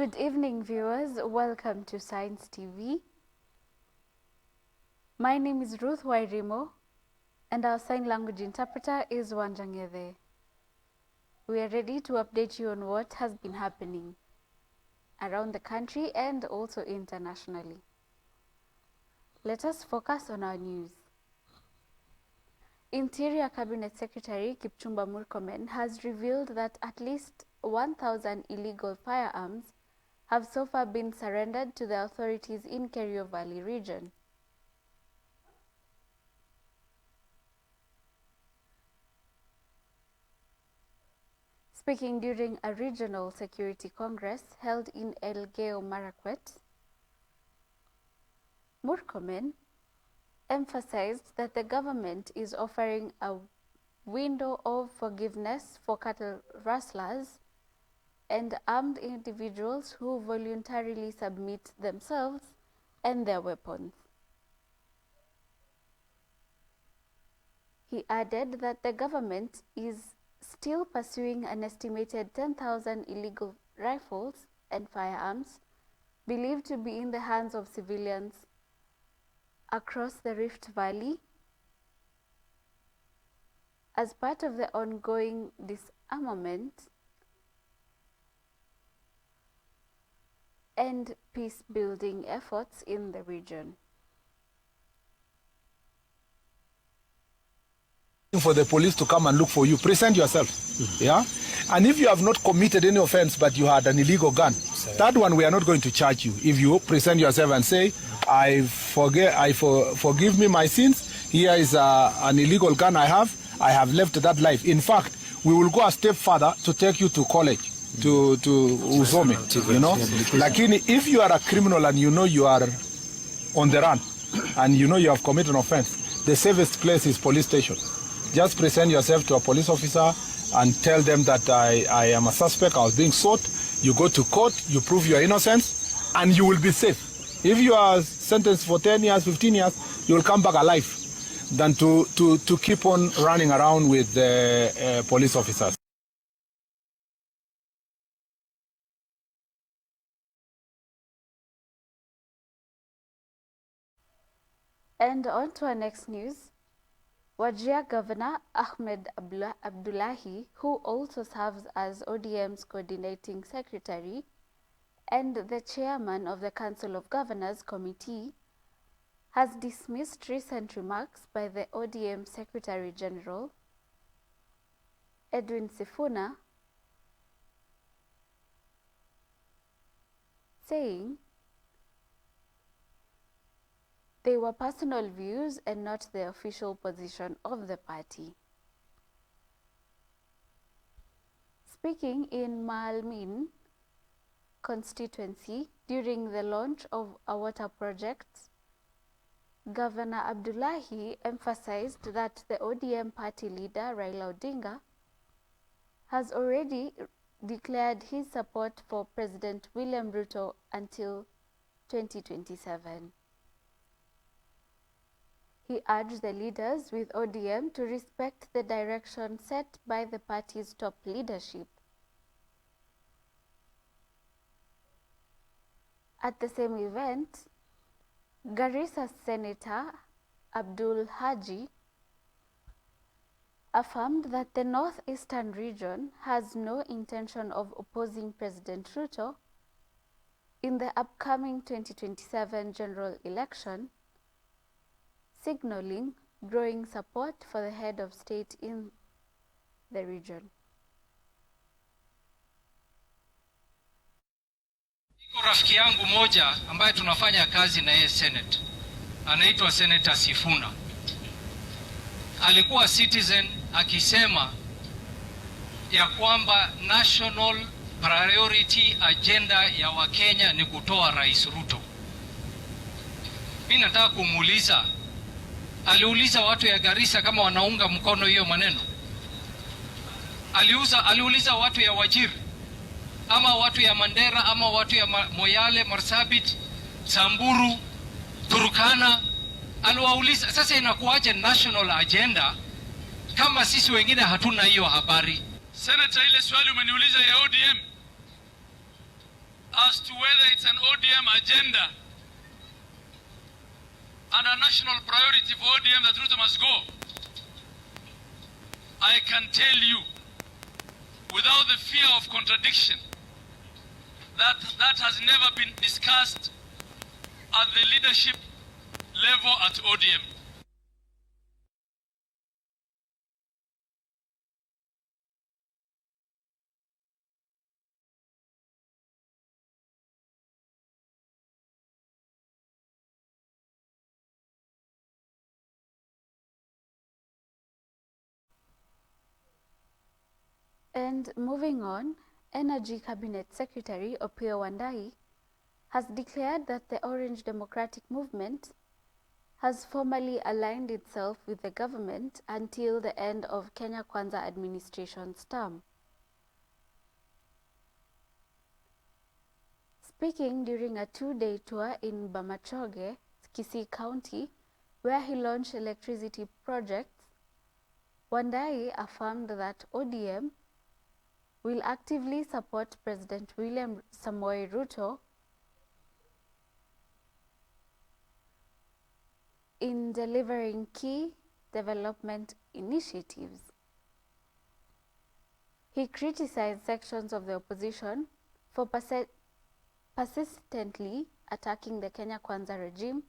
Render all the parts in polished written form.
Good evening, viewers. Welcome to Science TV. My name is Ruth Wairimo, and our sign language interpreter is Wanjangede. We are ready to update you on what has been happening around the country and also internationally. Let us focus on our news. Interior Cabinet Secretary Kipchumba Murkomen has revealed that at least 1,000 illegal firearms have so far been surrendered to the authorities in Kerio Valley region. Speaking during a regional security congress held in Elgeyo Marakwet, Murkomen emphasized that the government is offering a window of forgiveness for cattle rustlers and armed individuals who voluntarily submit themselves and their weapons. He added that the government is still pursuing an estimated 10,000 illegal rifles and firearms believed to be in the hands of civilians across the Rift Valley as part of the ongoing disarmament and peace-building efforts in the region. For the police to come and look for you, present yourself. Yeah, and if you have not committed any offense but you had an illegal gun, that one we are not going to charge you. If you present yourself and say, forgive me my sins, here is an illegal gun I have left that life. In fact, we will go a step further to take you to college, to Uzome, you know. Lakini if you are a criminal and you know you are on the run and you know you have committed an offense, the safest place is police station. Just present yourself to a police officer and tell them that I am a suspect, I was being sought. You go to court, you prove your innocence, and you will be safe. If you are sentenced for 10 years, 15 years, you will come back alive than to keep on running around with the police officers. And on to our next news. Wajir Governor Ahmed Abdullahi, who also serves as ODM's coordinating secretary and the chairman of the Council of Governors Committee, has dismissed recent remarks by the ODM Secretary General, Edwin Sifuna, saying they were personal views and not the official position of the party. Speaking in Maalmin constituency during the launch of a water project, Governor Abdullahi emphasized that the ODM party leader Raila Odinga has already declared his support for President William Ruto until 2027. He urged the leaders with ODM to respect the direction set by the party's top leadership. At the same event, Garissa Senator Abdul Haji affirmed that the northeastern region has no intention of opposing President Ruto in the upcoming 2027 general election, signaling growing support for the head of state in the region. Iko rafiki yangu moja ambaye tunafanya kazi na yeye Senate. Anaitwa Senator Sifuna. Alikuwa Citizen akisema ya kwamba national priority agenda ya Wakenya ni kutoa Rais Ruto. Mimi nataka kumuuliza, aliuliza watu ya Garissa kama wanaunga mkono hiyo maneno? Aliuliza watu ya Wajir ama watu ya Mandera ama watu ya Moyale, Marsabit, Samburu, Turkana? Aliwauliza. Sasa inakuwaje national agenda kama sisi wengine hatuna hiyo habari? Senator, ile swali umeniuliza ya ODM, as to whether it's an ODM agenda and a national priority for ODM that Ruto must go, I can tell you, without the fear of contradiction, that has never been discussed at the leadership level at ODM. And moving on, Energy Cabinet Secretary Opiyo Wandayi has declared that the Orange Democratic Movement has formally aligned itself with the government until the end of Kenya Kwanza administration's term. Speaking during a two-day tour in Bamachoge, Kisii County, where he launched electricity projects, Wandayi affirmed that ODM will actively support President William Samoei Ruto in delivering key development initiatives. He criticized sections of the opposition for persistently attacking the Kenya Kwanza regime,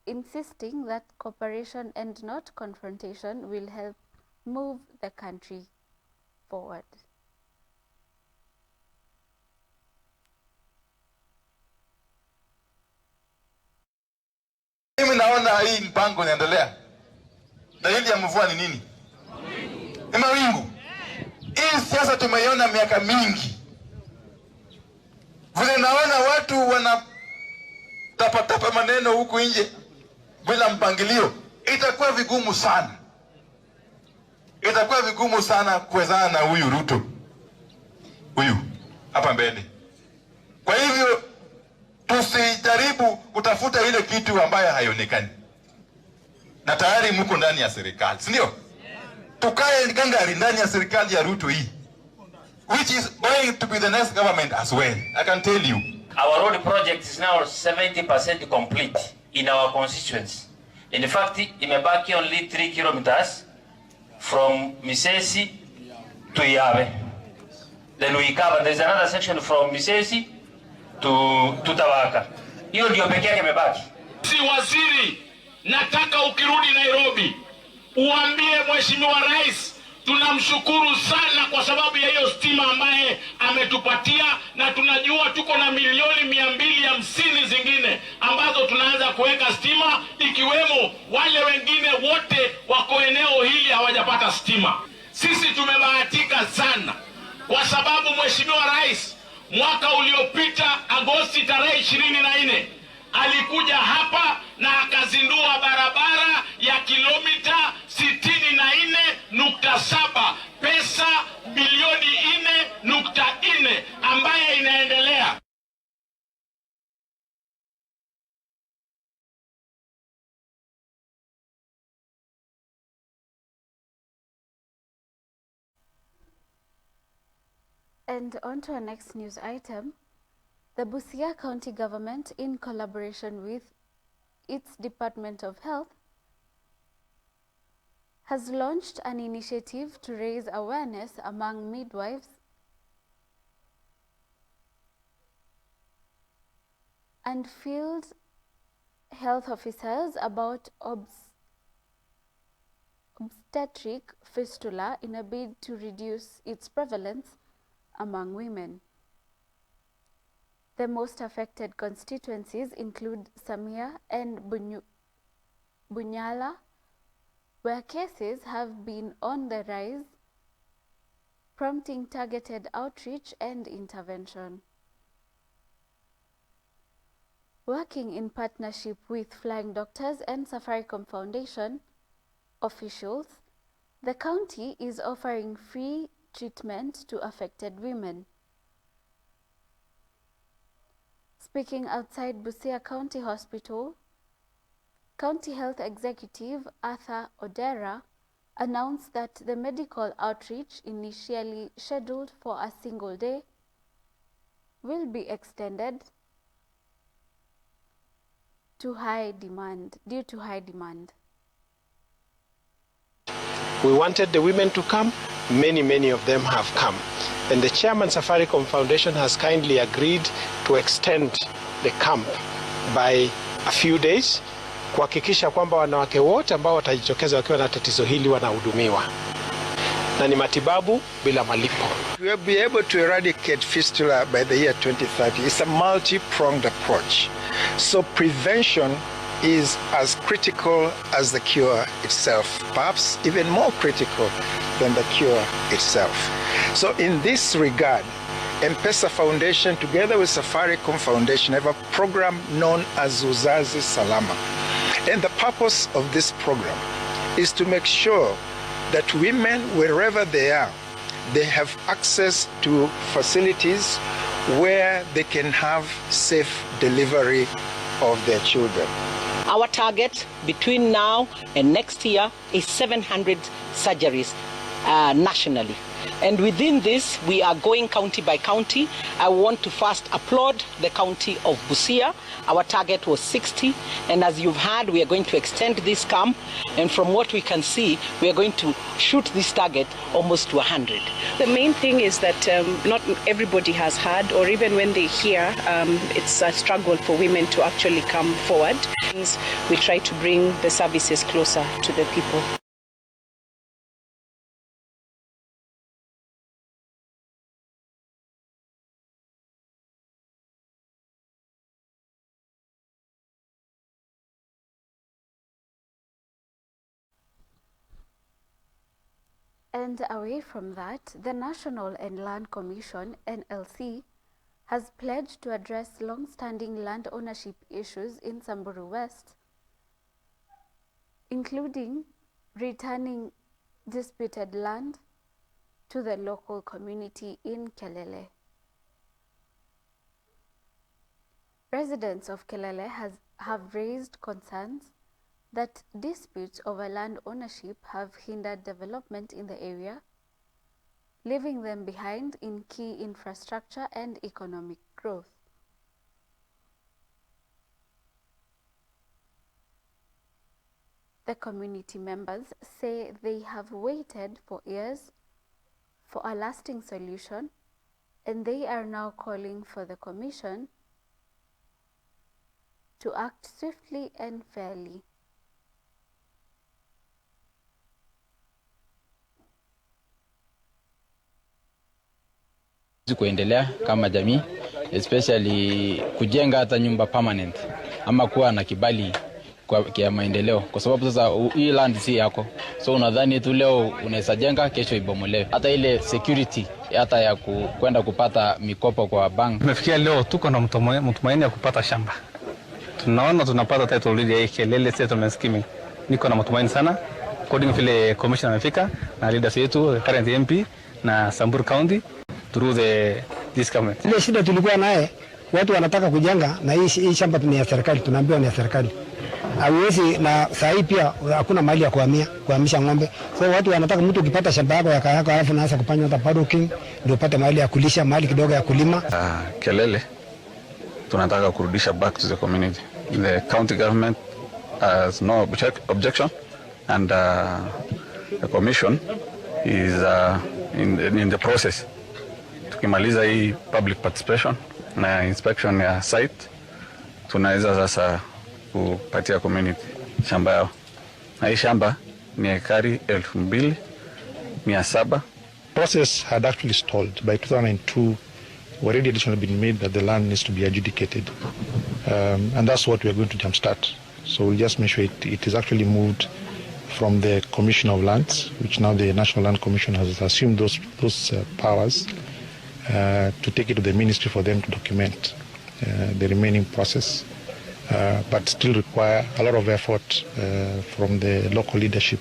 insisting that cooperation and not confrontation will help move the country forward. Mimi naona hii mpango inaendelea. Dalili ya mvua ni nini? Ni mawingu. Hii siasa tumeiona miaka mingi. Vile naona watu wanatapatapa maneno huku nje bila mpangilio, itakuwa vigumu sana. Itakuwa vigumu sana kuwezana na huyu Ruto. Huyu hapa mbele. Kwa hivyo tusijaribu kutafuta ile kitu ambayo haionekani. Na tayari mko ndani ya serikali, si ndio? Tukae ngangari ndani ya serikali ya Ruto hii, which is going to be the next government as well. I can tell you. Our road project is now 70% complete in our constituency. In fact, imebaki only 3 kilometers from Misesi to Yabe. Then we cover, there's another section from Misesi to Tawaka. Hiyo ndio pekee yake imebaki. Si waziri, nataka ukirudi Nairobi uambie Mheshimiwa Rais tunamshukuru sana kwa sababu ya hiyo stima ambaye ametupatia, na tunajua tuko na milioni 250 zingine ambazo tunaanza kuweka stima, ikiwemo wale wengine wote wako eneo hili hawajapata stima. Sisi tumebahatika sana kwa sababu Mheshimiwa Rais mwaka uliopita Agosti tarehe 24 alikuja hapa na akazindua barabara ya kilomita 64.7, pesa bilioni 4.4 ambaye inaendelea. And on to our next news item. The Busia County government, in collaboration with its Department of Health, has launched an initiative to raise awareness among midwives and field health officers about obstetric fistula in a bid to reduce its prevalence among women. The most affected constituencies include Samia and Bunyala, where cases have been on the rise, prompting targeted outreach and intervention. Working in partnership with Flying Doctors and Safaricom Foundation officials, the county is offering free treatment to affected women. Speaking outside Busia County Hospital, County Health Executive Arthur Odera announced that the medical outreach, initially scheduled for a single day, will be extended due to high demand. We wanted the women to come. Many of them have come. And the chairman Safaricom Foundation has kindly agreed to extend the camp by a few days kuhakikisha kwamba wanawake wote ambao watajitokeza wakiwa na tatizo hili wanahudumiwa. Na ni matibabu bila malipo. We will be able to eradicate fistula by the year 2030. It's a multi-pronged approach. So prevention is as critical as the cure itself, perhaps even more critical than the cure itself. So in this regard, M-Pesa Foundation together with Safaricom Foundation have a program known as Uzazi Salama. And the purpose of this program is to make sure that women, wherever they are, they have access to facilities where they can have safe delivery of their children. Our target between now and next year is 700 surgeries nationally. And within this, we are going county by county. I want to first applaud the county of Busia. Our target was 60. And as you've heard, we are going to extend this camp. And from what we can see, we are going to shoot this target almost to 100. The main thing is that not everybody has heard, or even when they hear, it's a struggle for women to actually come forward. We try to bring the services closer to the people. And away from that, the National and Land Commission, NLC, has pledged to address long-standing land ownership issues in Samburu West, including returning disputed land to the local community in Kelele. Residents of Kelele have raised concerns that disputes over land ownership have hindered development in the area, leaving them behind in key infrastructure and economic growth. The community members say they have waited for years for a lasting solution, and they are now calling for the Commission to act swiftly and fairly. Kuendelea kama jamii, especially kujenga hata nyumba permanent ama kuwa na kibali kwa maendeleo, kwa sababu sasa hii land si yako, so unadhani tu leo unaweza jenga kesho ibomolewe. Hata ile security hata ya kwenda kupata mikopo kwa bank. Tumefikia leo tuko na mtumaini ya kupata shamba. Tunaona tunapata title deed ya Kelele settlement scheme. Niko na mtumaini sana according vile commission amefika na leaders wetu current MP na Samburu County through this government. Ile shida tulikuwa naye, watu wanataka kujenga na hii shamba ni ya serikali, tunaambiwa ni ya serikali. Hauwezi, na saa hii pia hakuna mahali ya kuhamisha ng'ombe. So watu wanataka mtu ukipata shamba yako ya kayako alafu unaanza kufanya hata paddocking ndio upate mahali ya kulisha, mahali kidogo ya kulima. Kelele tunataka kurudisha back to the community. The county government has no objection and the commission is in the process. Tukimaliza hii public participation na inspection ya site, tunaweza sasa kupatia community shamba yao. Na hii shamba ni ekari 2,700. Process had actually stalled. By 2002, already decision had been made that the land needs to be adjudicated. And that's what we are going to jumpstart. So we'll just make sure it is actually moved from the Commission of Lands, which now the National Land Commission has assumed those powers, to take it to the ministry for them to document the remaining process, but still require a lot of effort from the local leadership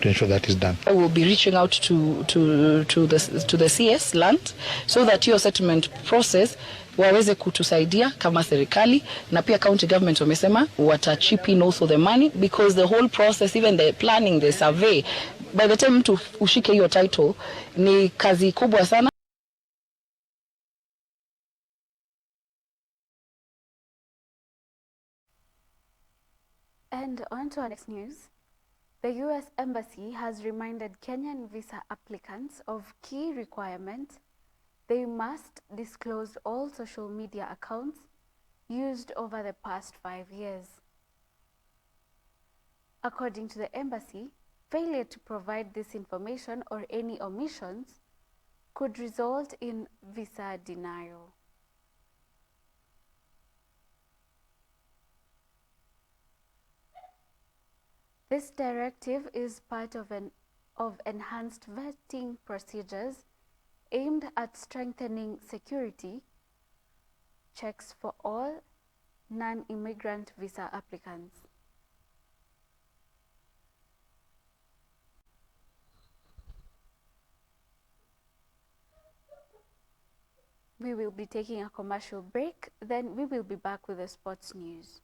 to ensure that is done. I will be reaching out to the CS land so that your settlement process waweze kutusaidia kama serikali, na pia county government wamesema wata chip in also the money, because the whole process, even the planning, the survey, by the time mtu ushike hiyo title ni kazi kubwa sana. And on to our next news. The U.S. Embassy has reminded Kenyan visa applicants of key requirements. They must disclose all social media accounts used over the past 5 years. According to the embassy, failure to provide this information or any omissions could result in visa denial. This directive is part of enhanced vetting procedures aimed at strengthening security checks for all non-immigrant visa applicants. We will be taking a commercial break, then we will be back with the sports news.